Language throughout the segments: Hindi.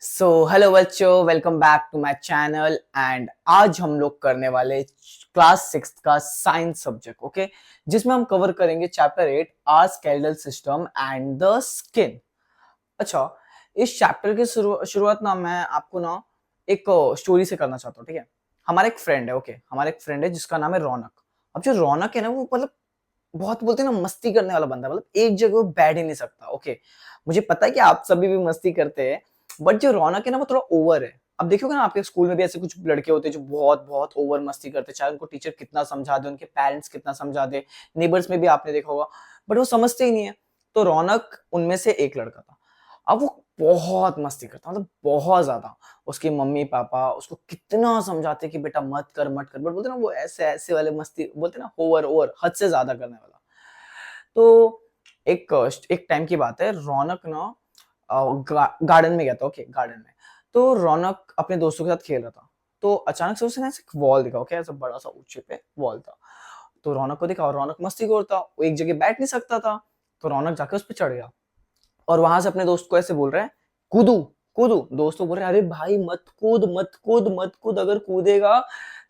हेलो बच्चों, welcome back to my channel. And आज हम लोग करने वाले क्लास 6 का साइंस सब्जेक्ट, ओके, जिसमें हम कवर करेंगे chapter 8 our skeletal system and the skin. अच्छा, इस चैप्टर की शुरुआत ना मैं आपको ना एक स्टोरी से करना चाहता हूँ। ठीक है, हमारा एक फ्रेंड है, ओके, हमारा एक फ्रेंड है जिसका नाम है रौनक। अब जो रौनक है ना, वो मतलब बहुत बोलते हैं ना, मस्ती करने वाला बंदा है। मतलब एक जगह वो बैठ ही नहीं सकता। ओके, मुझे पता है कि आप सभी भी मस्ती करते हैं, बट जो रौनक है ना, वो थोड़ा ओवर है। अब देखोगे ना, आपके स्कूल में भी ऐसे कुछ लड़के होते हैं जो बहुत बहुत ओवर मस्ती करते हैं, चाहे उनको टीचर कितना समझा दे, उनके पेरेंट्स कितना समझा दे, नेबर्स में भी आपने देखा होगा, बट वो समझते ही नहीं है। तो रौनक उनमें से एक लड़का था। अब वो बहुत मस्ती करता, मतलब बहुत ज्यादा। उसके मम्मी पापा उसको कितना समझाते कि बेटा मत कर मत कर, बट बोलते ना वो ऐसे ऐसे वाले मस्ती बोलते ना, ओवर ओवर, हद से ज्यादा करने वाला। तो एक एक टाइम की बात है, रौनक ना गार्डन में गया था। ओके, गार्डन में तो रौनक अपने दोस्तों के साथ खेल रहा था। तो अचानक से उसने ऐसे एक वॉल देखा। ओके, ऐसा बड़ा सा ऊंचे पे वॉल था। तो रौनक को देखा, और रौनक मस्तीखोर था, वो एक जगह बैठ नहीं सकता था। तो रौनक जाके उस पर चढ़ गया और वहां से अपने दोस्त को ऐसे बोल रहा है, कूदू कूदू। दोस्त तो बोल रहे हैं, अरे भाई मत कूद मत कूद मत कूद, अगर कूदेगा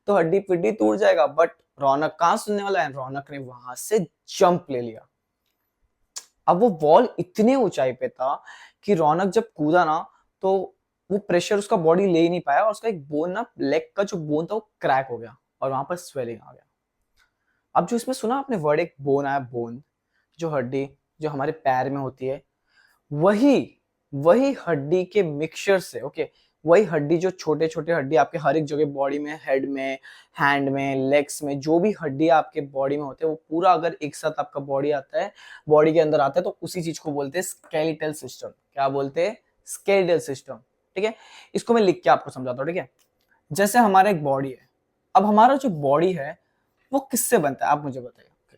तो हड्डी पिड्डी टूट जाएगा। बट रौनक कहाँ सुनने वाला है, रौनक ने वहां से जंप ले लिया। अब वो वॉल इतने ऊंचाई पे था कि रौनक जब कूदा ना, तो वो प्रेशर उसका बॉडी ले ही नहीं पाया, और उसका एक बोन ना, लेग का जो बोन था, वो क्रैक हो गया और वहां पर स्वेलिंग आ गया। अब जो इसमें सुना आपने वर्ड, एक बोन आया, बोन, जो हड्डी जो हमारे पैर में होती है, वही वही हड्डी के मिक्सचर से, ओके, वही हड्डी, जो छोटे छोटे हड्डी आपके हर एक जगह बॉडी में, हेड में, हैंड में, लेग्स में, जो भी हड्डी आपके बॉडी में होते हैं, वो पूरा अगर एक साथ आपका बॉडी आता है, बॉडी के अंदर आता है, तो उसी चीज को बोलते हैं स्केलेटल सिस्टम। क्या बोलते हैं? Skeletal system. ठीक है, इसको मैं लिख के आपको समझाता हूँ। ठीक है, जैसे हमारा एक बॉडी है। अब हमारा जो बॉडी है वो किससे बनता है, आप मुझे बताइए।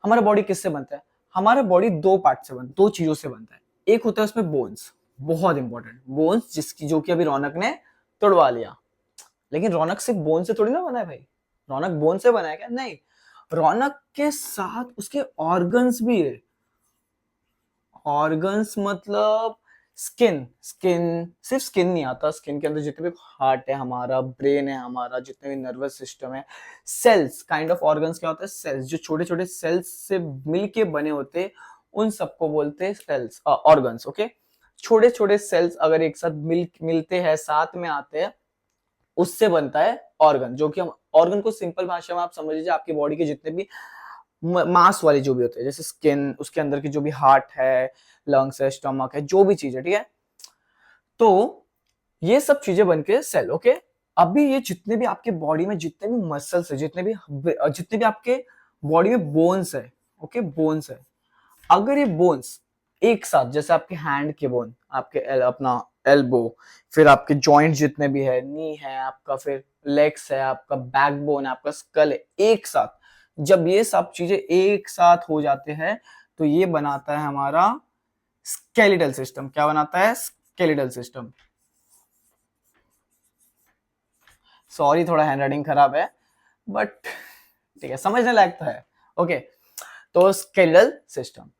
हमारा बॉडी किससे बनता है? हमारा बॉडी दो पार्ट से बनता है, दो चीजों से बनता है। एक होता है उसमें बोन्स, बहुत इंपॉर्टेंट बोन्स, जिसकी जो कि अभी रौनक ने तोड़वा लिया। लेकिन रौनक सिर्फ बोन से थोड़ी ना बना है भाई। रौनक बोन से बना है क्या? नहीं, रौनक के साथ उसके ऑर्गन्स भी है। ऑर्गन्स मतलब स्किन। स्किन, सिर्फ स्किन नहीं आता, स्किन के अंदर जितने भी हार्ट है हमारा, ब्रेन है हमारा, जितने भी नर्वस सिस्टम है, सेल्स, काइंड ऑफ ऑर्गन्स क्या होता है? सेल्स, जो छोटे छोटे सेल्स से मिलके बने होते हैं, उन सबको बोलते हैं सेल्स, ऑर्गन्स। ओके, छोटे छोटे सेल्स अगर एक साथ मिलते हैं, साथ में आते हैं, उससे बनता है ऑर्गन। जो कि हम ऑर्गन को सिंपल भाषा में आप समझ लीजिए, आपकी बॉडी के जितने भी मांस वाले जो भी होते हैं, जैसे स्किन, उसके अंदर की जो भी हार्ट है, लंग्स है, स्टमक है, जो भी चीज है। ठीक है, तो ये सब चीजें बनके सेल। ओके, अभी ये जितने भी आपके बॉडी में जितने भी मसल्स है, जितने भी आपके बॉडी में बोन्स है, ओके, बोन्स है, अगर ये बोन्स एक साथ, जैसे आपके हैंड के बोन, आपके अपना एल्बो, फिर आपके जॉइंट जितने भी है, नी है आपका, फिर लेग्स है आपका, बैकबोन है आपका, स्कल है, एक साथ जब ये सब चीजें एक साथ हो जाते हैं, तो ये बनाता है हमारा स्केलेटल सिस्टम। क्या बनाता है? Skeletal system. सॉरी, थोड़ा हैंड राइटिंग खराब है, बट ठीक है, समझने लायक तो है। ओके, तो स्केलेटल सिस्टम।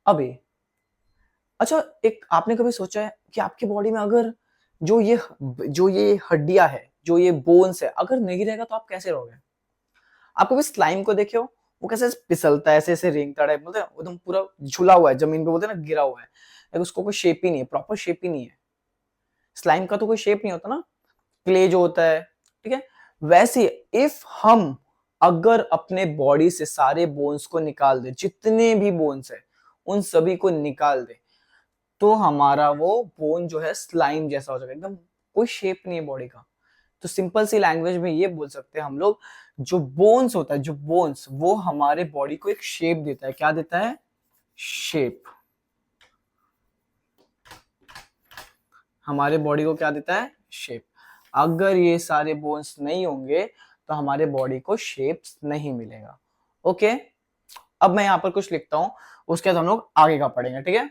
अभी अच्छा, एक आपने कभी सोचा है कि आपके बॉडी में अगर जो ये हड्डियां है, जो ये बोन्स है, अगर नहीं रहेगा तो आप कैसे रहोगे? आप कभी स्लाइम को देखे हो? वो कैसे फिसलता है, ऐसे ऐसे रेंगता है, बोलते हैं एकदम पूरा झुला हुआ है जमीन पे, बोलते हैं ना गिरा हुआ है, लेकिन उसको कोई शेप ही नहीं है, प्रॉपर शेप ही नहीं है। स्लाइम का तो कोई शेप नहीं होता ना, क्ले जो होता है। ठीक है, वैसे इफ हम अगर अपने बॉडी से सारे बोन्स को निकाल दे, जितने भी बोन्स है उन सभी को निकाल दे, तो हमारा वो बोन जो है स्लाइम जैसा हो जाएगा, एकदम कोई शेप नहीं है बॉडी का। तो सिंपल सी लैंग्वेज में ये बोल सकते हैं हम लोग, जो बोन्स होता है, जो बोन्स, वो हमारे बॉडी को एक शेप देता है। क्या देता है? शेप। हमारे बॉडी को क्या देता है? शेप। अगर ये सारे बोन्स नहीं होंगे तो हमारे बॉडी को शेप्स नहीं मिलेगा। ओके, अब मैं यहाँ पर कुछ लिखता हूं, उसके बाद हम लोग आगे का पढ़ेंगे। ठीक है,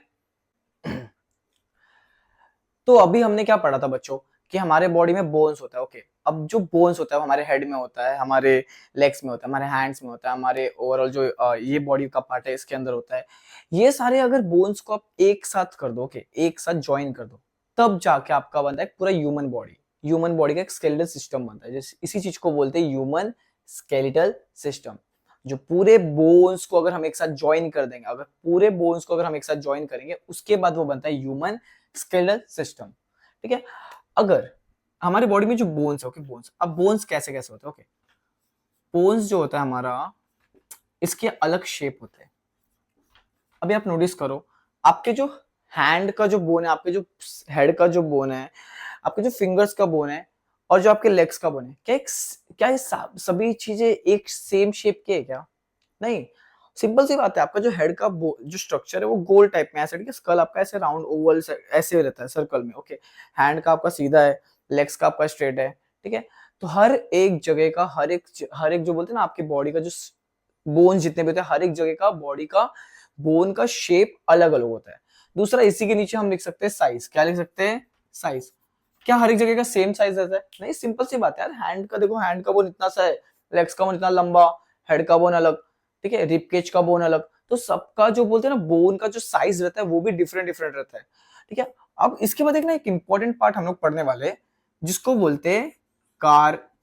तो अभी हमने क्या पढ़ा था बच्चों, कि हमारे बॉडी में बोन्स होता है। ओके, अब जो बोन्स होता है वो हमारे हेड में होता है, हमारे लेग्स में होता है, हमारे हैंड्स में होता है, हमारे ओवरऑल जो ये बॉडी का पार्ट है इसके अंदर होता है। ये सारे अगर बोन्स को आप एक साथ कर दो, ओके, एक साथ ज्वाइन कर दो, तब जाके आपका बनता है पूरा ह्यूमन बॉडी। ह्यूमन बॉडी का एक स्केलेटल सिस्टम बनता है, जैसे इसी चीज को बोलते हैं ह्यूमन स्केलेटल सिस्टम। जो पूरे बोन्स को अगर हम एक साथ ज्वाइन कर देंगे, अगर पूरे बोन्स को अगर हम एक साथ ज्वाइन करेंगे, उसके बाद वो बनता है ह्यूमन स्केलेटल सिस्टम। ठीक है, अगर हमारी बॉडी में जो बोन्स है, ओके, बोन्स, अब बोन्स कैसे कैसे होते हैं, ओके, बोन्स जो होता है हमारा, इसके अलग शेप होते हैं। अभी आप नोटिस करो, आपके जो हैंड का जो बोन है, आपके जो हेड का जो बोन है, आपके जो फिंगर्स का बोन है, और जो आपके लेग्स का बोन है, क्या ये सभी चीजें एक सेम शेप के है क्या? नहीं, सिंपल सी बात है। आपका जो हेड का जो स्ट्रक्चर है वो गोल टाइप में ऐसे, ठीक है, स्कल आपका ऐसे राउंड ओवल ऐसे रहता है सर्कल में, ओके। हैंड का आपका सीधा है, लेग्स का आपका स्ट्रेट है, ठीक है। तो हर एक जगह का हर एक जो बोलते हैं ना, आपकी बॉडी का जो बोन जितने भी होते हैं, हर एक जगह का बॉडी का बोन का शेप अलग अलग होता है। दूसरा, इसी के नीचे हम लिख सकते हैं साइज। क्या लिख सकते हैं? साइज। क्या हर एक जगह का सेम साइज रहता है? नहीं, सिंपल सी बात है यार। हैंड का देखो, हैंड का बोन इतना सा है, लेग्स का बोन इतना लंबा, हेड का बोन अलग, ठीक है, रिब केज का बोन अलग। तो सबका जो बोलते हैं ना, बोन का जो साइज रहता है वो भी डिफरेंट डिफरेंट रहता है, ठीक है। अब इसके बाद एक इंपॉर्टेंट पार्ट हम लोग पढ़ने वाले, जिसको बोलते हैं कार्टिलेज।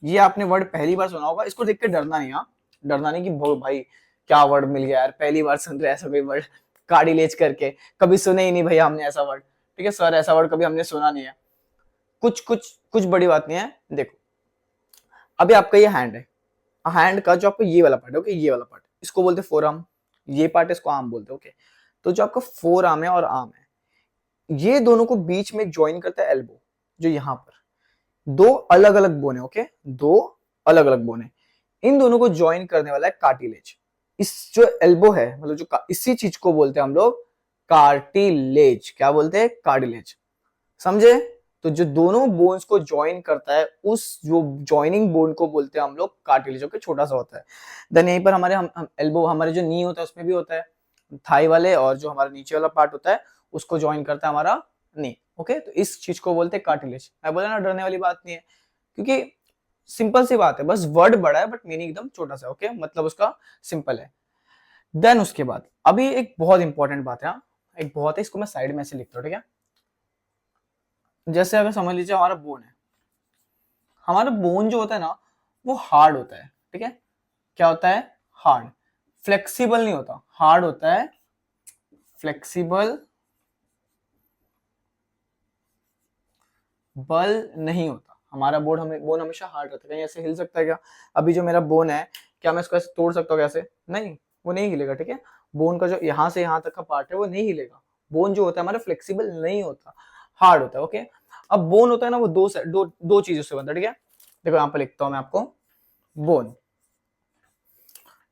ये आपने वर्ड पहली बार सुना होगा, इसको देख के डरना नहीं। हाँ, डरना नहीं कि भाई क्या वर्ड मिल गया यार, पहली बार सुन रहे ऐसा कोई वर्ड कार्टिलेज करके, कभी सुने ही नहीं भैया हमने ऐसा वर्ड, ठीक है सर, ऐसा वर्ड कभी हमने सुना नहीं है। कुछ बड़ी बात नहीं है। देखो, अभी आपका ये हैंड है, हैंड का जो आपका ये वाला पार्ट है, ओके, ये वाला पार्ट, इसको बोलते हैं फोर आर्म। ये पार्ट इसको आर्म बोलते हैं, ओके। तो जो आपका फोर आर्म है और आर्म है, ये दोनों को बीच में ज्वाइन करता है एल्बो, जो यहां पर दो अलग अलग बोन है, ओके, दो अलग अलग बोन है, इन दोनों को ज्वाइन करने वाला है कार्टिलेज। इस जो एल्बो है, मतलब जो इसी चीज को बोलते हैं हम लोग कार्टिलेज। क्या बोलते हैं? कार्टिलेज। समझे? तो जो दोनों बोन्स को ज्वाइन करता है, उस जो ज्वाइनिंग बोन को बोलते हैं हम लोग कार्टिलेज, ओके, छोटा सा होता है। देन यहीं पर हमारे हम एल्बो, हमारे जो नी होता है उसमें भी होता है, थाई वाले, और जो हमारा नीचे वाला पार्ट होता है उसको ज्वाइन करता है हमारा नी, ओके। तो इस चीज को बोलते हैं कार्टिलेज। मैं बोला ना, डरने वाली बात नहीं है, क्योंकि सिंपल सी बात है, बस वर्ड बड़ा है बट मीनिंग एकदम छोटा सा, ओके, मतलब उसका सिंपल है। देन उसके बाद अभी एक बहुत इंपॉर्टेंट बात है, एक बहुत है, इसको मैं साइड में ऐसे लिखता हूँ, ठीक है। जैसे अगर समझ लीजिए हमारा बोन है, हमारा बोन जो होता है ना, वो हार्ड होता है, ठीक है। क्या होता है? हार्ड। फ्लेक्सिबल नहीं होता, हार्ड होता है, फ्लेक्सिबल बल नहीं होता। हमारा बोन हमेशा हार्ड रहता है। कहीं ऐसे हिल सकता है क्या? अभी जो मेरा बोन है, क्या मैं इसको ऐसे तोड़ सकता हूँ कैसे? नहीं, वो नहीं हिलेगा, ठीक है। बोन का जो यहाँ से यहाँ तक का पार्ट है वो नहीं हिलेगा। बोन जो होता है हमारा फ्लेक्सिबल नहीं होता, हार्ड होता है, ओके। अब बोन होता है ना, वो दो चीजों से बनता है, ठीक है। देखो यहाँ पर लिखता हूँ मैं आपको, बोन,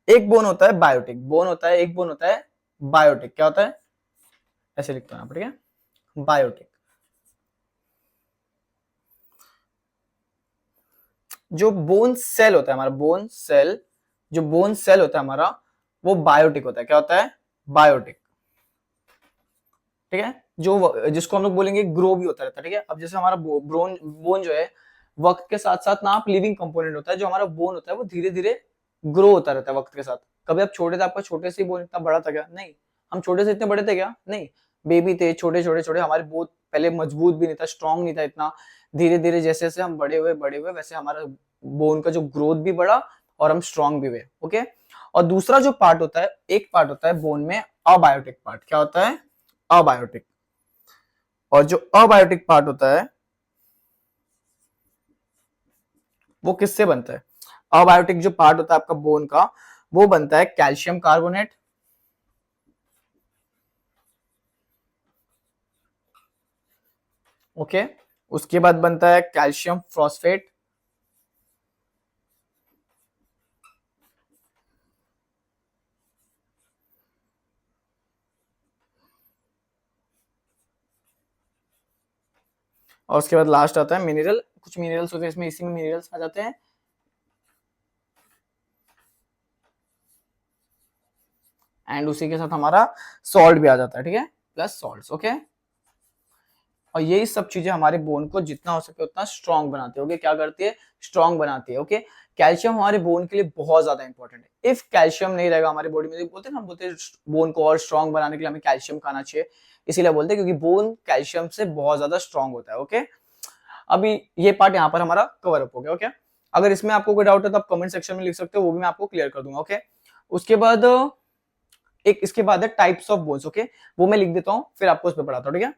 एक बोन होता है बायोटिक, बोन होता है, एक बोन होता है बायोटिक। क्या होता है? ऐसे लिखता हूँ यहाँ पर, ठीक है, बायोटिक। जो बोन सेल होता है हमारा, बोन सेल, जो बोन सेल होता है हमारा, वो बायोटिक होता है। क्या होता है? बायोटिक, ठीक है। जो जिसको हम लोग बोलेंगे ग्रो भी होता रहता है, ठीक है। अब जैसे हमारा बोन जो है, वक्त के साथ साथ ना आप लिविंग कंपोनेंट होता है। जो हमारा बोन होता है वो धीरे धीरे ग्रो होता रहता है वक्त के साथ। कभी आप छोटे थे, आपका छोटे से बोन इतना बड़ा था क्या? नहीं। हम छोटे से इतने बड़े थे क्या? नहीं। बेबी थे, छोटे छोटे छोटे, हमारे बोन पहले मजबूत भी नहीं था, स्ट्रांग नहीं था इतना। धीरे धीरे जैसे जैसे हम बड़े हुए वैसे हमारा बोन का जो ग्रोथ भी बढ़ा और हम स्ट्रांग भी हुए, ओके। और दूसरा जो पार्ट होता है, एक पार्ट होता है बोन में अबायोटिक पार्ट। क्या होता है? अबायोटिक। और जो अबायोटिक पार्ट होता है वो किससे बनता है? अबायोटिक जो पार्ट होता है आपका बोन का, वो बनता है कैल्शियम कार्बोनेट, ओके। उसके बाद बनता है कैल्शियम फॉस्फेट, और उसके बाद लास्ट आता है मिनरल। कुछ मिनरल्स होते हैं इसमें, इसी में मिनरल्स आ जाते हैं, एंड उसी के साथ हमारा सॉल्ट भी आ जाता है, ठीक है, प्लस सॉल्ट्स, ओके। और यही सब चीजें हमारे बोन को जितना हो सके उतना स्ट्रांग बनाती है, ओके। क्या करती है? स्ट्रांग बनाती है, ओके। कैल्शियम हमारे बोन के लिए बहुत ज्यादा इंपॉर्टेंट है। इफ कैल्शियम नहीं रहेगा हमारी बॉडी में, बोलते हैं ना, हम बोलते हैं बोन को और स्ट्रांग बनाने के लिए हमें कैल्शियम खाना चाहिए, इसीलिए बोलते हैं क्योंकि बोन कैल्शियम से बहुत ज्यादा स्ट्रांग होता है। ओके, अभी ये पार्ट यहाँ पर हमारा कवर अप हो गया। ओके, अगर इसमें आपको कोई डाउट है तो आप कमेंट सेक्शन में लिख सकते हो, वो भी मैं आपको क्लियर कर दूंगा। ओके, उसके बाद एक इसके बाद है टाइप्स ऑफ बोन्स। ओके, वो मैं लिख देता हूँ, फिर आपको उस पर पढ़ाता हूँ, ठीक है।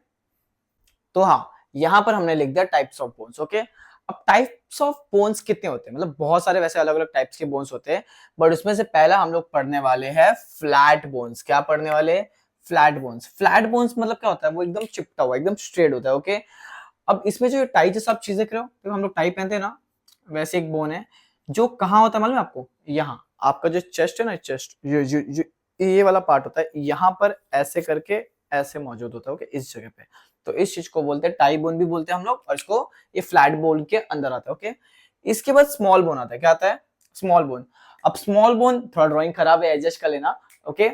तो हाँ, यहाँ पर हमने लिख दिया टाइप्स ऑफ बोन्स। ओके, अब टाइप्स ऑफ बोन्स कितने होते हैं, मतलब बहुत सारे वैसे अलग अलग टाइप्स के बोन्स होते हैं, बट उसमें से पहला हम लोग पढ़ने वाले हैं फ्लैट बोन्स। क्या पढ़ने वाले हैं? Flat bones. फ्लैट बोन्स मतलब क्या होता है? वो एकदम चिपटा हुआ, एकदम स्ट्रेट होता है। ओके, अब इसमें जो टाई जैसा आप चीजें करो, तो हम लोग टाई पहनते हैं ना, वैसे एक बोन है जो कहाँ होता है मालूम है आपको? यहाँ आपका जो चेस्ट है ना, चेस्ट ये वाला पार्ट होता है, यहाँ पर ऐसे करके ऐसे मौजूद होता है। ओके, इस जगह पे, तो इस चीज को बोलते हैं टाई बोन भी बोलते हैं हम लोग, और इसको ये फ्लैट बोन के अंदर आता है। ओके, इसके बाद स्मॉल बोन आता है। क्या आता है? Small bone. अब स्मॉल बोन, थोड़ा ड्राइंग खराब है, एडजस्ट कर लेना। ओके,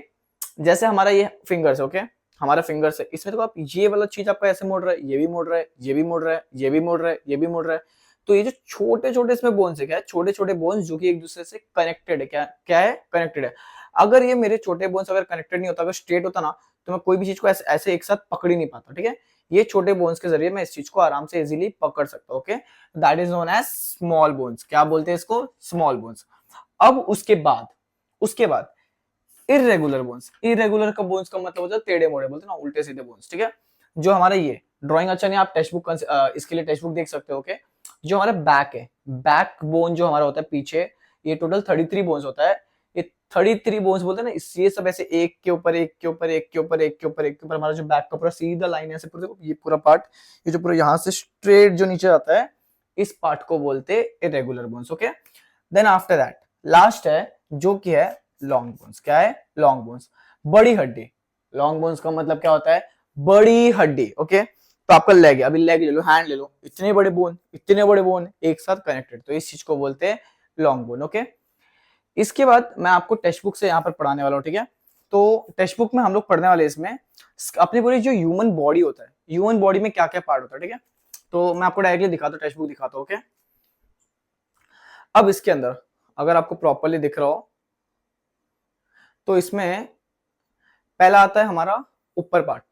जैसे हमारा ये फिंगर्स, ओके, हमारा फिंगर्स है, इसमें तो आप ये वाला चीज आपका ऐसे मोड़ रहा है, ये भी मोड़ रहा है, ये भी मोड़ रहा है, ये भी मोड़ रहा है, ये भी मोड़ रहा है। तो ये जो छोटे छोटे इसमें बोन्स है, क्या है? छोटे छोटे बोन्स जो कि एक दूसरे से कनेक्टेड है। क्या क्या है? कनेक्टेड है। अगर ये मेरे छोटे बोन्स अगर कनेक्टेड नहीं होता, अगर स्ट्रेट होता ना, तो मैं कोई भी चीज को ऐसे ऐसे एक साथ पकड़ ही नहीं पाता। ठीक है, ये छोटे बोन्स के जरिए मैं इस चीज को आराम से इजीली पकड़ सकता हूँ। Okay, that is known as small bones. क्या बोलते हैं इसको? Small bones. अब उसके बाद इरेगुलर बोन्स। इरेगुलर का बोन्स का मतलब होता है टेढ़े मोड़े, बोलते हैं ना, उल्टे सीधे बोन्स। ठीक है, जो हमारा ये ड्राइंग अच्छा नहीं, आप टेक्स्ट बुक इसके लिए टेक्स्ट बुक देख सकते हो। ओके, जो हमारा बैक है, बैक बोन जो हमारा होता है पीछे, ये टोटल 33 बोन्स होता है। ये 33 बोन्स बोलते हैं ना, ये सब ऐसे एक के ऊपर एक के ऊपर एक के ऊपर एक के ऊपर एक के ऊपर, हमारा जो बैक का पूरा सीधा लाइन है, ऐसे पूरा ये पूरा पार्ट, ये जो पूरा यहाँ से स्ट्रेट जो नीचे आता है, इस पार्ट को बोलते हैं irregular bones. Okay, then after that last है जो कि है लॉन्ग बोन्स। क्या है? लॉन्ग बोन्स, बड़ी हड्डी। लॉन्ग बोन्स का मतलब क्या होता है? बड़ी हड्डी। ओके, तो आपका लेग है, अभी लेग ले लो, हैंड ले लो, इतने बड़े बोन एक साथ कनेक्टेड, तो इस चीज को बोलते हैं लॉन्ग बोन। ओके, इसके बाद मैं आपको टेक्स्ट बुक से यहाँ पर पढ़ाने वाला हूँ। ठीक है, तो टेक्स्ट बुक में हम लोग पढ़ने वाले इसमें अपनी पूरी जो ह्यूमन बॉडी होता है, ह्यूमन बॉडी में क्या क्या पार्ट होता है। ठीक है, तो मैं आपको डायरेक्टली दिखाता हूँ, टेक्स्ट बुक दिखाता हूँ। ओके, अब इसके अंदर अगर आपको प्रॉपरली दिख रहा हो, तो इसमें पहला आता है हमारा ऊपर पार्ट,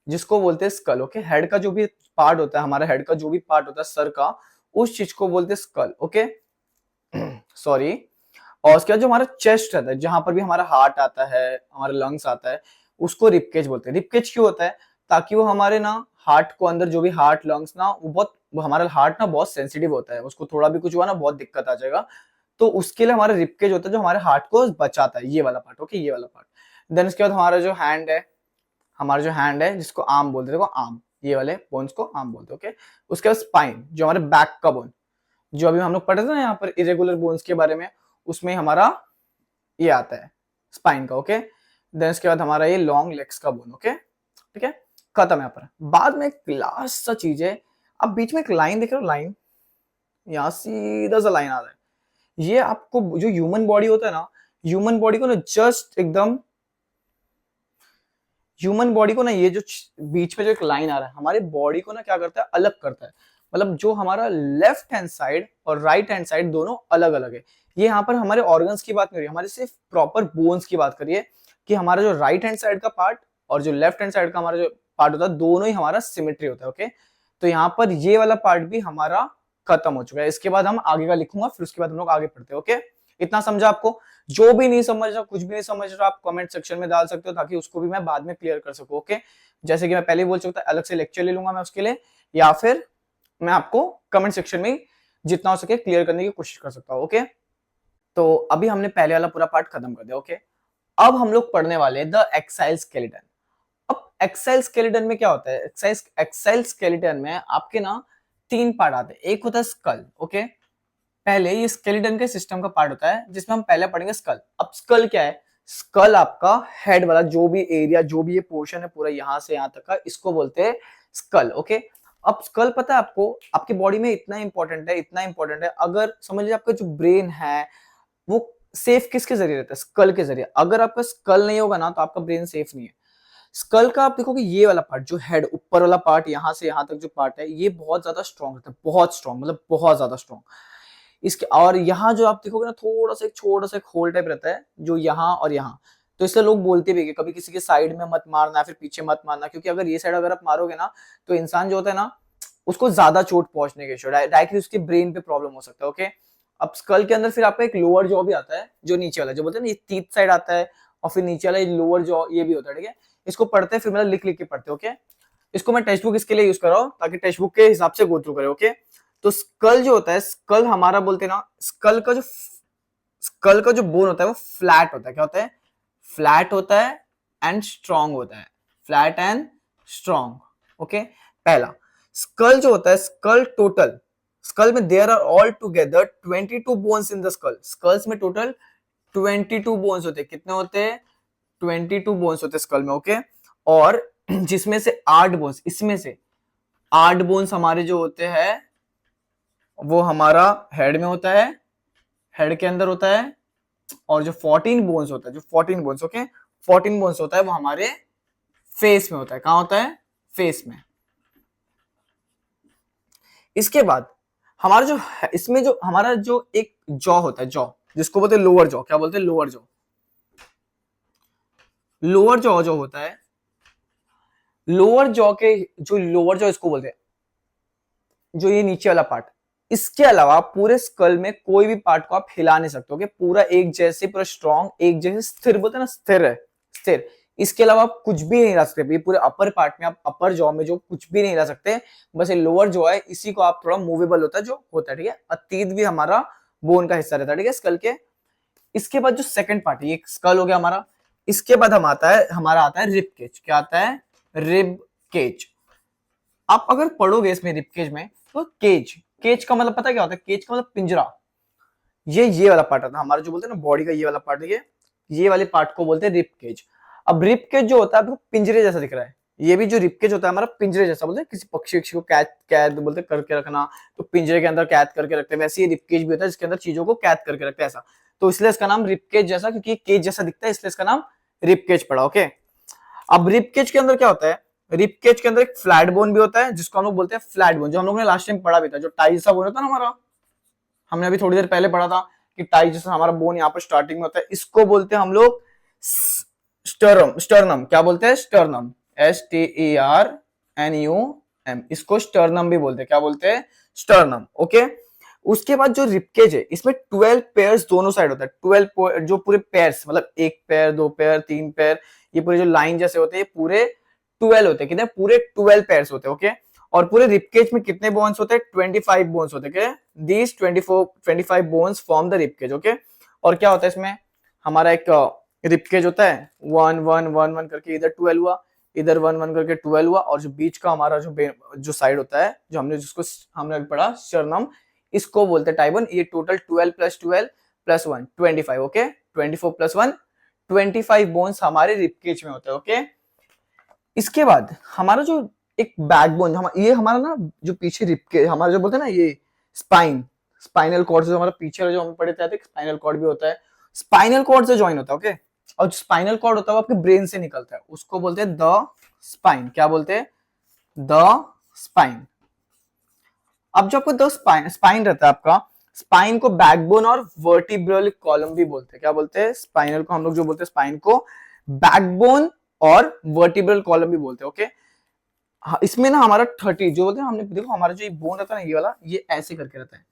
जिसको बोलते हैं स्कल। ओके, हेड का जो भी पार्ट होता है, हमारा हेड का जो भी पार्ट होता है सर का, उस चीज को बोलते हैं स्कल। Okay, sorry. और उसके बाद जो हमारा चेस्ट रहता है, जहां पर भी हमारा हार्ट आता है, हमारा लंग्स आता है, उसको रिपकेज बोलते हैं। रिपकेज क्यों होता है? ताकि वो हमारे ना हार्ट को अंदर जो भी हार्ट लंग्स ना, वो हमारा हार्ट ना बहुत सेंसिटिव होता है, उसको थोड़ा भी कुछ हुआ ना बहुत दिक्कत आ जाएगा, तो उसके लिए हमारा रिपकेज होता है जो हमारे हार्ट को बचाता है, ये वाला पार्ट। ओके, ये वाला पार्ट। देन उसके बाद हमारा जो हैंड है जिसको आर्म बोलते हैं, देखो आर्म, ये वाले बोन्स को आर्म बोलते हैं। ओके, उसके बाद स्पाइन, जो हमारे बैक का बोन, जो अभी हम लोग पढ़े थे ना यहाँ पर इरेगुलर बोन्स के बारे में, उसमें हमारा ये आता है स्पाइन का। ओके, देन उसके बाद हमारा ये लॉन्ग लेग्स का बोन। ओके, ठीक है, खत्म यहाँ पर। बाद में एक लास्ट सा चीज है, अब बीच में एक लाइन देख रहे हो, लाइन, यहाँ सीधा सा लाइन आ रहा है, ये आपको जो ह्यूमन बॉडी होता है ना, ह्यूमन बॉडी को ना जस्ट एकदम, ह्यूमन बॉडी को ना ये जो बीच में जो एक लाइन आ रहा है, हमारे बॉडी को ना क्या करता है? अलग करता है। मतलब जो हमारा लेफ्ट हैंड साइड और राइट हैंड साइड दोनों अलग अलग है। ये यहाँ पर हमारे ऑर्गन्स की बात नहीं हो रही, हमारे सिर्फ प्रॉपर बोन्स की बात करिए, कि हमारा जो राइट हैंड साइड का पार्ट और जो लेफ्ट हैंड साइड का हमारा जो पार्ट होता है, दोनों ही हमारा सिमेट्री होता है। ओके, तो यहाँ पर ये वाला पार्ट भी हमारा खत्म हो चुका है। इसके बाद हम आगे का लिखूंगा, फिर उसके बाद हम लोग आगे पढ़ते हैं। ओके, इतना समझा आपको? जो भी नहीं समझ रहा, कुछ भी नहीं समझ रहा, आप कमेंट सेक्शन में डाल सकते हो, ताकि उसको भी मैं बाद में क्लियर कर सकूं। ओके, जैसे कि मैं पहले ही बोल चुका था, अलग से लेक्चर ले लूंगा मैं उसके लिए, या फिर मैं आपको कमेंट सेक्शन में जितना हो सके क्लियर करने की कोशिश कर सकता हूँ। ओके, तो अभी हमने पहले वाला पूरा पार्ट खत्म कर दिया। ओके, अब हम लोग पढ़ने वाले द एक्साइल स्केलेटन। अब एक्साइल स्केलेटन में क्या होता है? एक्साइल स्केलेटन में आपके ना 3 पार्ट आते हैं। एक होता है स्कल। ओके, पहले ये स्केलेटन के सिस्टम का पार्ट होता है, जिसमें हम पहले पढ़ेंगे स्कल। अब स्कल क्या है? स्कल आपका हेड वाला जो भी एरिया, जो भी ये पोर्शन है पूरा यहाँ से यहाँ तक का, इसको बोलते हैं स्कल। ओके, अब स्कल पता है आपको, आपकी बॉडी में इतना इंपॉर्टेंट है, इतना इंपॉर्टेंट है, अगर समझ लीजिए आपका जो ब्रेन है वो सेफ किसके जरिए रहता है? स्कल के जरिए। अगर आपका स्कल नहीं होगा ना, तो आपका ब्रेन सेफ नहीं है। स्कल का आप देखोगे ये वाला पार्ट, जो हेड ऊपर वाला पार्ट, यहाँ से यहाँ तक जो पार्ट है, ये बहुत ज्यादा स्ट्रॉन्ग रहता है, बहुत स्ट्रॉन्ग, मतलब बहुत ज्यादा स्ट्रॉन्ग। इसके और यहाँ जो आप देखोगे ना थोड़ा सा एक छोटा सा एक होल टाइप रहता है जो यहाँ और यहाँ, तो इसलिए लोग बोलते भी है कि कभी किसी के साइड में मत मारना फिर पीछे मत मारना, क्योंकि अगर ये साइड अगर आप मारोगे ना तो इंसान जो होता है ना उसको ज्यादा चोट पहुंचने के डायरेक्टली उसके ब्रेन पे प्रॉब्लम हो सकता है। ओके, अब स्कल के अंदर फिर आपका एक लोअर जॉ भी आता है जो नीचे वाला, जो बोलते हैं ना ये टीथ साइड आता है, और फिर नीचे वाला लोअर जॉ ये भी होता है। ठीक है, इसको पढ़ते हैं फिर मतलब लिख लिख के पढ़ते हैं। ओके, इसको मैं टेक्स्ट बुक इसके लिए यूज कर रहा हूँ ताकि टेक्स्ट बुक के हिसाब से गो थ्रू करे। ओके, तो स्कल जो होता है, स्कल हमारा बोलते हैं ना, स्कल का जो बोन होता है वो फ्लैट होता है। क्या होता है? फ्लैट होता है एंड स्ट्रॉन्ग होता है, फ्लैट एंड स्ट्रॉन्ग। ओके, पहला स्कल जो होता है, स्कल टोटल, स्कल में there are all together 22 bones in the skull. Skulls में टोटल 22 बोन्स होते हैं। कितने होते हैं? 22 बोन्स होते हैं स्कल में। ओके, और जिसमें से 8 बोन्स, इसमें से 8 बोन्स हमारे जो होते हैं वो हमारा हेड में होता है, हेड के अंदर होता है, और जो 14 बोन्स होता है, जो 14 बोन्स, ओके 14 बोन्स होता है वो हमारे फेस में होता है। कहां होता है? फेस में। इसके बाद हमारा जो इसमें जो हमारा जो एक जॉ होता है, जॉ जिसको बोलते हैं लोअर जॉ। क्या बोलते हैं? Lower jaw. लोअर जॉ जो होता है, लोअर जॉ के जो लोअर जॉ इसको बोलते हैं, जो ये नीचे वाला पार्ट, इसके अलावा पूरे स्कल में कोई भी पार्ट को आप हिला नहीं सकते। ओके, पूरा एक जैसे, पूरा स्ट्रॉन्ग, एक जैसे स्थिर, बोलते हैं ना स्थिर है, स्थिर। इसके अलावा आप कुछ भी नहीं हिला सकते। ये पूरे अपर पार्ट में, आप अपर जॉ में जो कुछ भी नहीं हिला सकते, बस ये लोअर जॉ है, इसी को आप थोड़ा मूवेबल होता है जो होता है। ठीक है, अतीत भी हमारा बोन का हिस्सा रहता है। ठीक है, स्कल के। इसके बाद जो सेकंड पार्ट है, ये स्कल हो गया हमारा। इसके बाद हमारा आता है रिब केज। क्या आता है? Rib cage. आप अगर पढ़ोगे इसमें रिब केज में, तो केज, केज का मतलब पता क्या होता है? केज का मतलब पिंजरा। ये वाला पार्ट आता है हमारा, जो बोलते हैं ना बॉडी का ये वाला पार्ट, ये वाले पार्ट को बोलते हैं रिब केज। अब रिब केज जो होता है आपको पिंजरे जैसा दिख रहा है, ये भी जो रिब केज होता है हमारा पिंजरे जैसा, बोलते हैं किसी पक्षी को कैद कैद बोलते हैं करके रखना, तो पिंजरे के अंदर कैद करके रखते हैं, वैसे ही रिब केज भी होता है जिसके अंदर चीजों को कैद करके रखते हैं ऐसा। तो इसलिए इसका नाम रिब केज जैसा, क्योंकि केज जैसा दिखता है इसलिए इसका नाम रिब केज पड़ा। ओके, अब रिब केज के अंदर क्या होता है? रिब केज के अंदर एक फ्लैट बोन भी होता है जिसको हम लोग बोलते हैं फ्लैट बोन, जो हम लोग ने लास्ट टाइम पढ़ा भी था, जो टाई जैसा बोन होता है ना हमारा, हमने अभी थोड़ी देर पहले पढ़ा था कि टाई जैसा हमारा बोन यहाँ पर स्टार्टिंग में होता है, इसको बोलते हैं हम लोग स्टर्नम। स्टर्नम क्या बोलते हैं? स्टर्नम, STERNUM, इसको स्टर्नम भी बोलते हैं। क्या बोलते हैं? स्टर्नम। ओके, उसके बाद जो रिबकेज है, इसमें 12 पेयर्स दोनों साइड होता है। 12 जो पूरे पेयर्स, मतलब एक पैर, दो पैर, तीन पैर, ये पूरे जो लाइन जैसे होते हैं, पूरे 12 होते हैं। कितने? पूरे 12 पेयर्स होते हैं। ओके, और पूरे रिबकेज में कितने बोन्स होते हैं? 25 बोन्स होते हैं। These 25 bones form the ribcage. Okay, और क्या होता है इसमें? हमारा एक रिबकेज होता है, 1 1 1 1 करके इधर 12 हुआ, इधर 1 1 करके 12 हुआ, और जो बीच का हमारा जो साइड होता है, जो हमने पढ़ा स्टर्नम, इसको बोलते हैं टाइबन। ये total 12 plus 12 plus 1 25। Okay, 24 plus 1 25 bones हमारे रिबकेज में होते हैं। ओके, इसके बाद हमारा जो एक बैकबोन, ये हमारा ना जो पीछे रिबकेज हमारा जो बोलते हैं ना, ये स्पाइन, स्पाइनल कॉर्ड से हमारा पीछे जो हम पढ़े थे, स्पाइनल कॉर्ड भी होता है, स्पाइनल कॉर्ड से ज्वाइन होता है। ओके, और जो स्पाइनल कॉर्ड होता है वो आपके ब्रेन से निकलता है, उसको बोलते हैं द स्पाइन। क्या बोलते हैं? The spine. अब जो आपको द स्पाइन रहता है आपका, स्पाइन को बैकबोन और वर्टिब्रल कॉलम भी बोलते हैं। क्या बोलते हैं? स्पाइनल को हम लोग जो बोलते हैं, स्पाइन को बैकबोन और वर्टिब्रल कॉलम भी बोलते हैं। ओके, हाँ, इसमें ना हमारा 30 जो बोलते हैं, हमने देखो हमारा जो ये बोन रहता है ना, ये वाला, ये ऐसे करके रहता है,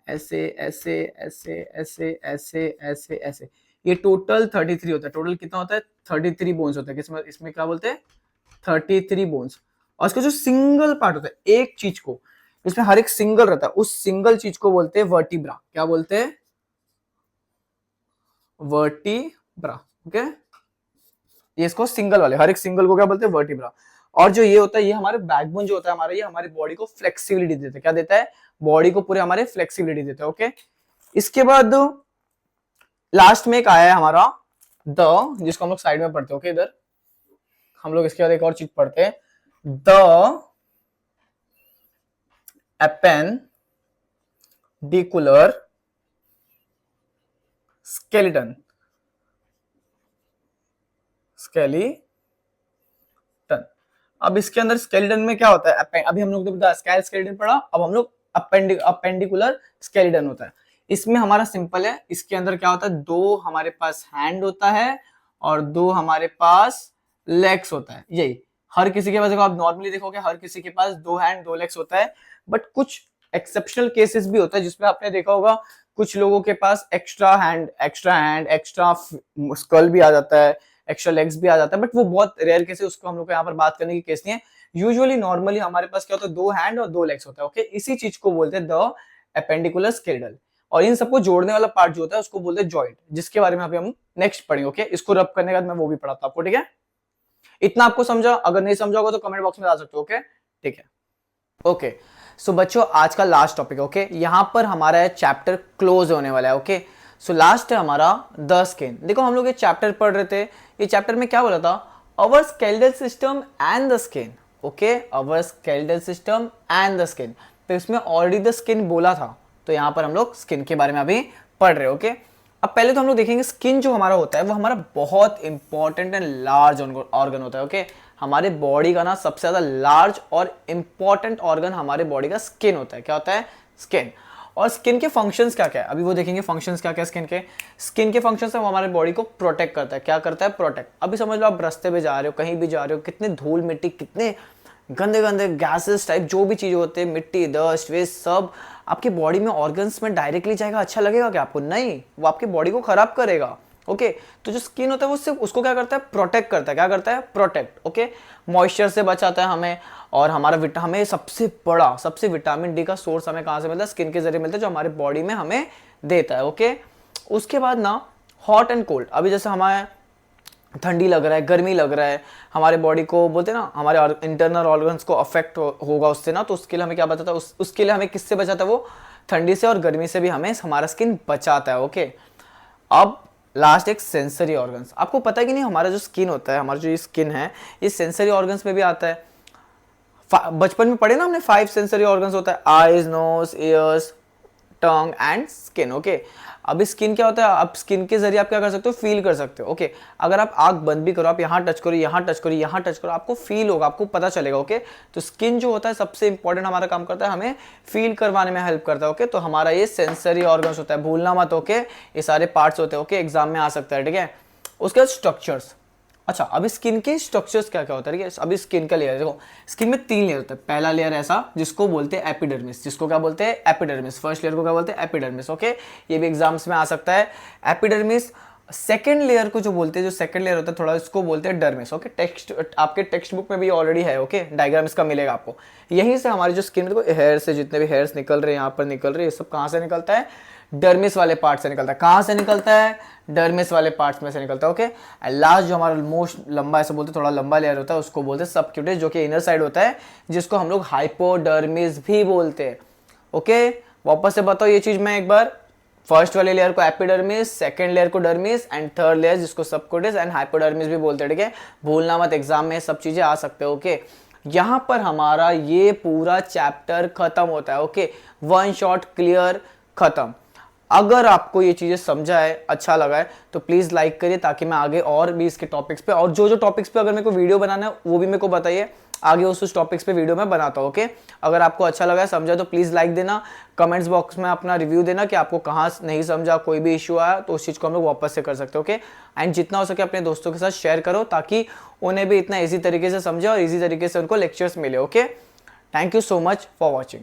ऐसे ऐसे ऐसे ऐसे ऐसे ऐसे ऐसे, ये टोटल 33 होता है। टोटल कितना होता है? 33 बोन्स होता है। किसमें? इसमें क्या बोलते हैं? 33 बोन्स। और इसका जो सिंगल पार्ट होता है, एक चीज को, इसमें हर एक सिंगल रहता है, उस सिंगल चीज को बोलते हैं वर्टिब्रा। क्या बोलते हैं? वर्टिब्रा। ओके, ये इसको सिंगल वाले, हर एक सिंगल को क्या बोलते हैं? वर्टिब्रा। और जो ये होता है, ये हमारे बैकबोन जो होता है हमारा, ये हमारी बॉडी को फ्लेक्सिबिलिटी देता है। क्या देता है? बॉडी को पूरे हमारे फ्लेक्सिबिलिटी देता है। ओके, इसके बाद लास्ट में एक आया है हमारा द, जिसको हम लोग साइड में पढ़ते हैं। ओके, इधर हम लोग इसके बाद एक और चीज पढ़ते हैं, द एपेंडिकुलर स्केलेटन। स्केलेटन। अब इसके अंदर स्केलेटन में क्या होता है? अभी हम लोग तो स्केलेटन पढ़ा, अब हम लोग अपेंडिकुलर स्केलेटन होता है। इसमें हमारा सिंपल है, इसके अंदर क्या होता है, दो हमारे पास हैंड होता है और दो हमारे पास लेग्स होता है। यही हर किसी के पास, देखो आप नॉर्मली देखोगे हर किसी के पास दो हैंड दो लेग्स होता है, बट कुछ एक्सेप्शनल केसेस भी होता है जिसमें आपने देखा होगा कुछ लोगों के पास एक्स्ट्रा हैंड एक्स्ट्रा स्कल भी आ जाता है, एक्स्ट्रा लेग्स भी आ जाता है, बट वो बहुत रेयर केस है, उसको हम लोग को यहाँ पर बात करने की केस नहीं है। यूजुअली नॉर्मली हमारे पास क्या होता है, दो हैंड और दो लेग्स होता है। ओके, इसी चीज को बोलते हैं द एपेंडिकुलर स्केलेटल, और इन सबको जोड़ने वाला पार्ट जो होता है उसको बोलते हैं जॉइंट, जिसके बारे में अभी हम नेक्स्ट पढ़ेंगे। ओके, इसको रब करने के बाद मैं वो भी पढ़ाता हूं आपको, ठीक है। इतना आपको समझा, अगर नहीं समझा होगा तो कमेंट बॉक्स में डाल सकते हो। ओके, ठीक है। ओके, सो बच्चों आज का लास्ट टॉपिक है। ओके, यहां पर हमारा चैप्टर क्लोज होने वाला है। ओके, सो लास्ट है हमारा द स्किन। देखो हम लोग ये चैप्टर पढ़ रहे थे, ये चैप्टर में क्या बोला था, our skeletal system and the skin. Okay, our skeletal system and the skin, तो इसमें ऑलरेडी द स्किन बोला था, तो यहां पर हम लोग स्किन के बारे में अभी पढ़ रहे हैं। ओके, अब पहले तो हम लोग देखेंगे स्किन जो हमारा होता है वो हमारा बहुत इंपॉर्टेंट एंड लार्ज ऑर्गन होता है। ओके, हमारे बॉडी का ना सबसे ज्यादा लार्ज और इंपॉर्टेंट ऑर्गन हमारे बॉडी का स्किन होता है। क्या होता है, स्किन। और स्किन के फंक्शंस क्या क्या है, अभी वो देखेंगे फंक्शंस क्या क्या है स्किन के फंक्शंस है, वो हमारे बॉडी को प्रोटेक्ट करता है। क्या करता है, प्रोटेक्ट। अभी समझ लो आप रास्ते पे जा रहे हो, कहीं भी जा रहे हो, कितने धूल मिट्टी, कितने गंदे गंदे गैसेस टाइप जो भी चीजें होते हैं, मिट्टी डस्ट वेस्ट सब आपकी बॉडी में ऑर्गन्स में डायरेक्टली जाएगा, अच्छा लगेगा क्या आपको, नहीं, वो आपकी बॉडी को खराब करेगा। ओके, तो जो स्किन होता है वो सिर्फ उसको क्या करता है, प्रोटेक्ट करता है। क्या करता है, प्रोटेक्ट। ओके, मॉइस्चर से बचाता है हमें, और हमारा हमें सबसे विटामिन डी का सोर्स हमें कहाँ से मिलता है, स्किन के जरिए मिलता है, जो हमारे बॉडी में हमें देता है। ओके, उसके बाद ना हॉट एंड कोल्ड, अभी जैसे हमारे ठंडी लग रहा है, गर्मी लग रहा है, हमारे बॉडी को बोलते हैं ना, हमारे इंटरनल ऑर्गन्स को अफेक्ट होगा उससे ना, तो उसके लिए हमें क्या बताता है, उसके लिए हमें किससे बचाता है, वो ठंडी से और गर्मी से भी हमें हमारा स्किन बचाता है। ओके, अब लास्ट एक सेंसरी ऑर्गन्स। आपको पता है कि नहीं, हमारा जो स्किन होता है, हमारा जो ये स्किन है, ये सेंसरी ऑर्गन्स में भी आता है। बचपन में पढ़े ना हमने, 5 सेंसरी ऑर्गन्स होता है, eyes, nose, ears, tongue and skin. Okay, अब स्किन क्या होता है, आप स्किन के जरिए आप क्या कर सकते हो, फील कर सकते हो। ओके, अगर आप आंख बंद भी करो, आप यहाँ टच करो, यहाँ टच करो, यहाँ टच करो, आपको फील होगा, आपको पता चलेगा। ओके, तो स्किन जो होता है सबसे इंपॉर्टेंट हमारा काम करता है, हमें फील करवाने में हेल्प करता है। ओके, तो हमारा ये सेंसरी ऑर्गन्स होता है, भूलना मत। ओके, ये सारे पार्ट्स होते हैं। ओके, एग्जाम में आ सकता है, ठीक है। उसके बाद स्ट्रक्चर्स। अच्छा, अभी स्किन के स्ट्रक्चर्स क्या क्या होता है, ठीक है। अभी स्किन का लेयर देखो, स्किन में 3 लेयर होता है। पहला लेयर ऐसा जिसको बोलते हैं एपिडर्मिस, जिसको क्या बोलते हैं, एपिडर्मिस। फर्स्ट लेयर को क्या बोलते हैं, एपिडर्मिस। ओके, ये भी एग्जाम्स में आ सकता है, एपिडर्मिस। सेकंड लेयर को जो बोलते हैं, जो सेकंड लेयर होता है थोड़ा, इसको बोलते हैं डर्मिस। ओके, टेक्स्ट आपके टेक्स्ट बुक में भी ऑलरेडी है। ओके, डायग्राम इसका मिलेगा आपको। यहीं से हमारी जो स्किन देखो, हेयर से जितने भी हेयर्स निकल रहे हैं, यहाँ पर निकल रहे हैं, ये सब कहाँ से निकलता है, डर्मिस वाले पार्ट से निकलता है। कहाँ से निकलता है, डर्मिस वाले पार्ट्स में से निकलता है। ओके, एंड लास्ट जो हमारा मोस्ट लंबा, ऐसे बोलते हैं, थोड़ा लंबा लेयर होता है, उसको बोलते हैं सबक्यूटेनियस, जो कि इनर साइड होता है, जिसको हम लोग हाइपोडर्मिस भी बोलते हैं। ओके, वापस से बताओ ये चीज मैं एक बार, फर्स्ट वाले लेयर को एपिडर्मिस, सेकंड लेयर को डर्मिस, एंड थर्ड लेयर जिसको सबक्यूटेनियस एंड हाइपोडर्मिस भी बोलते हैं। ठीक है, भूलना मत, एग्जाम में सब चीजें आ सकते हैं। ओके, यहां पर हमारा ये पूरा चैप्टर खत्म होता है। ओके, वन शॉट क्लियर, खत्म। अगर आपको ये चीजें समझा है, अच्छा लगा है, तो प्लीज लाइक करिए, ताकि मैं आगे और भी इसके टॉपिक्स पे, और जो जो टॉपिक्स पे अगर मेरे को वीडियो बनाना है वो भी मेरे को बताइए, आगे उस टॉपिक्स पे वीडियो मैं बनाता हूँ। ओके, अगर आपको अच्छा लगा है, समझा, तो प्लीज लाइक देना, कमेंट्स बॉक्स में अपना रिव्यू देना कि आपको कहाँ नहीं समझा, कोई भी इश्यू आया तो उस चीज को हम लोग वापस से कर सकते हैं। ओके, एंड जितना हो सके अपने दोस्तों के साथ शेयर करो, ताकि उन्हें भी इतना ईजी तरीके से समझे और ईजी तरीके से उनको लेक्चर्स मिले। Okay, thank you so much for watching.